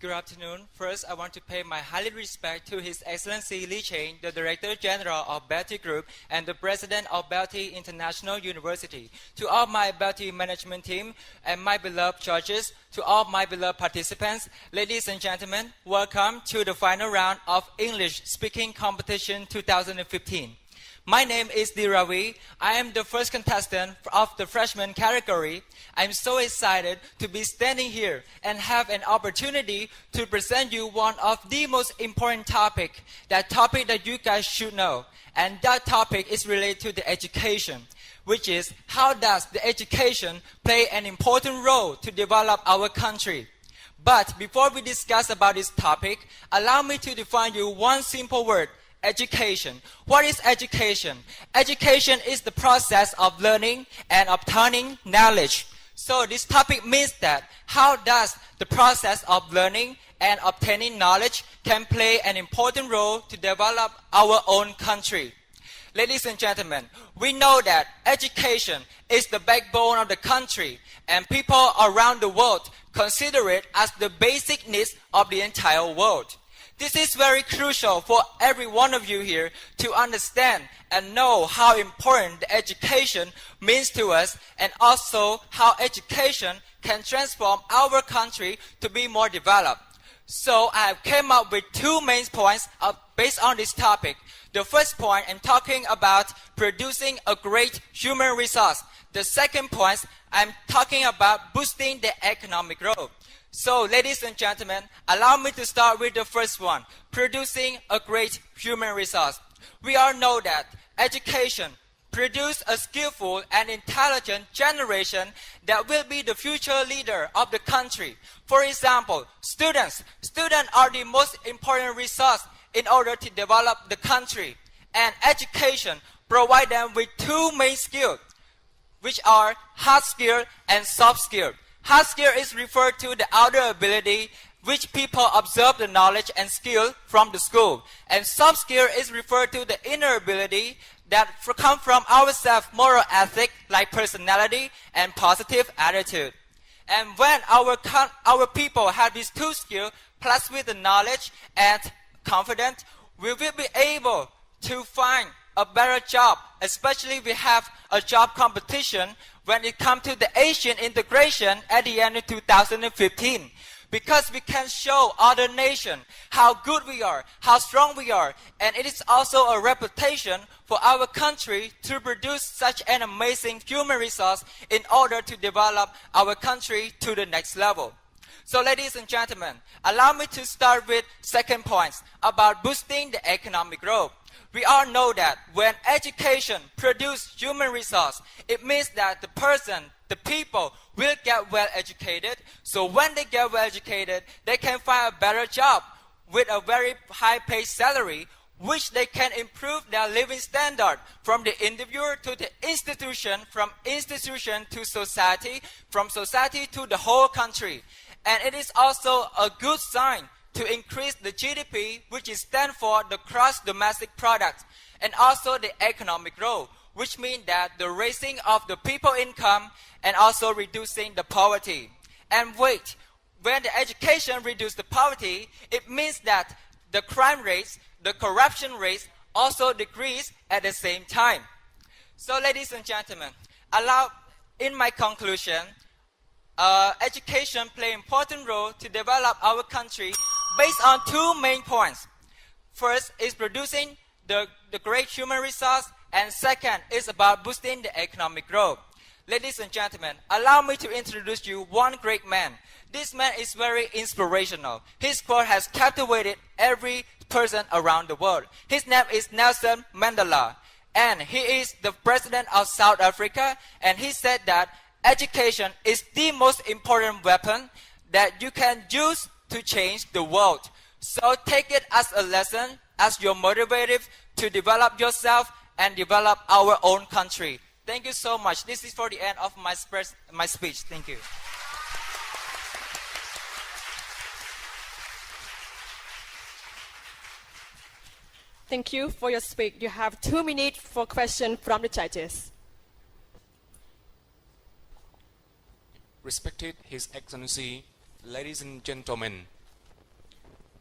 Good afternoon. First, I want to pay my highly respect to His Excellency Li Cheng, the Director General of BELTEI Group and the President of BELTEI International University, to all my BELTEI management team and my beloved judges, to all my beloved participants, ladies and gentlemen, welcome to the final round of English Speaking Competition 2015. My name is Ravi. I am the first contestant of the freshman category. I'm so excited to be standing here and have an opportunity to present you one of the most important topic that you guys should know. And that topic is related to the education, which is how does the education play an important role to develop our country. But before we discuss about this topic, allow me to define you one simple word: education. What is education? Education is the process of learning and obtaining knowledge. So this topic means that how does the process of learning and obtaining knowledge can play an important role to develop our own country. Ladies and gentlemen, we know that education is the backbone of the country, and people around the world consider it as the basic needs of the entire world. This is very crucial for every one of you here to understand and know how important the education means to us, and also how education can transform our country to be more developed. So I have came up with two main points based on this topic. The first point, I'm talking about producing a great human resource. The second point, I'm talking about boosting the economic growth. So, ladies and gentlemen, allow me to start with the first one, producing a great human resource. We all know that education produces a skillful and intelligent generation that will be the future leader of the country. For example, students are the most important resource in order to develop the country. And education provides them with two main skills, which are hard skill and soft skill. Hard skill is referred to the outer ability which people observe the knowledge and skill from the school. And soft skill is referred to the inner ability that come from our self-moral ethic like personality and positive attitude. And when our people have these two skills plus with the knowledge and confidence, we will be able to find a better job, especially we have a job competition when it comes to the Asian integration at the end of 2015. Because we can show other nations how good we are, how strong we are, and it is also a reputation for our country to produce such an amazing human resource in order to develop our country to the next level. So ladies and gentlemen, allow me to start with second point about boosting the economic growth. We all know that when education produces human resource, it means that the people will get well educated. So when they get well educated, they can find a better job with a very high paid salary, which they can improve their living standard from the individual to the institution, from institution to society, from society to the whole country. And it is also a good sign to increase the GDP, which is stand for the gross domestic product, and also the economic growth, which means that the raising of the people income and also reducing the poverty. And wait, when the education reduces the poverty, it means that the crime rates, the corruption rates also decrease at the same time. So ladies and gentlemen, in my conclusion, education plays an important role to develop our country based on two main points. First is producing the great human resource, and second is about boosting the economic growth. Ladies and gentlemen, allow me to introduce you one great man. This man is very inspirational. His quote has captivated every person around the world. His name is Nelson Mandela, and he is the president of South Africa, and he said that education is the most important weapon that you can use to change the world. So take it as a lesson, as your motivative to develop yourself and develop our own country. Thank you so much. This is for the end of my speech. Thank you. Thank you for your speech. You have 2 minutes for questions from the judges. Respected His Excellency, ladies and gentlemen,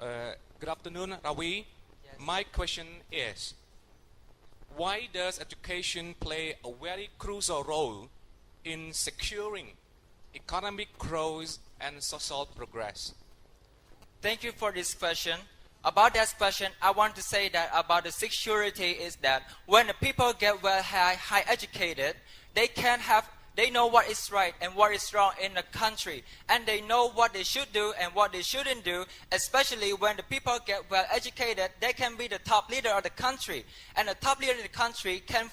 Good afternoon, Ravi. Yes. My question is, why does education play a very crucial role in securing economic growth and social progress? Thank you for this question. About that question, I want to say that about the security is that when the people get well high educated, they know what is right and what is wrong in the country, and they know what they should do and what they shouldn't do. Especially when the people get well educated, they can be the top leader of the country, and the top leader of the country can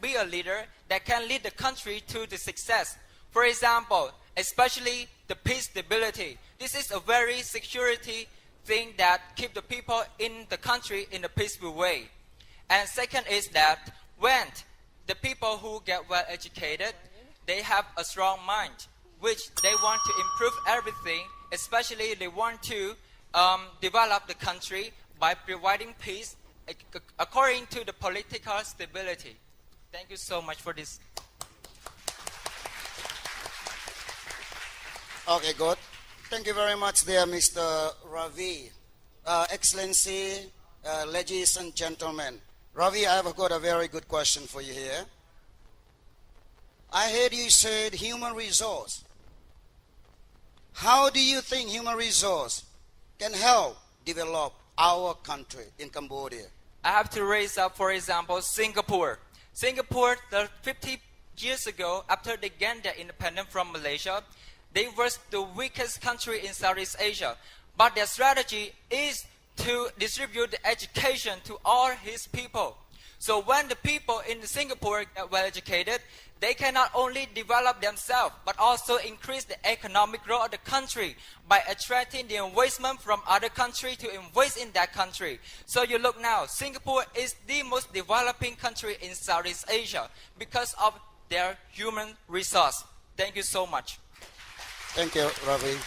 be a leader that can lead the country to the success. For example, especially the peace stability. This is a very security thing that keep the people in the country in a peaceful way. And second is that when the people who get well educated, they have a strong mind, which they want to improve everything, especially they want to develop the country by providing peace according to the political stability. Thank you so much for this. Okay, good. Thank you very much there, Mr. Ravi. Excellency, ladies and gentlemen, Ravi, I have got a very good question for you here. I heard you said human resource. How do you think human resource can help develop our country in Cambodia? I have to raise up, for example, Singapore. Singapore, 50 years ago, after they gained their independence from Malaysia, they were the weakest country in Southeast Asia. But their strategy is to distribute the education to all his people. So when the people in Singapore get well educated, they can not only develop themselves, but also increase the economic growth of the country by attracting the investment from other countries to invest in that country. So you look now, Singapore is the most developing country in Southeast Asia because of their human resource. Thank you so much. Thank you, Ravi.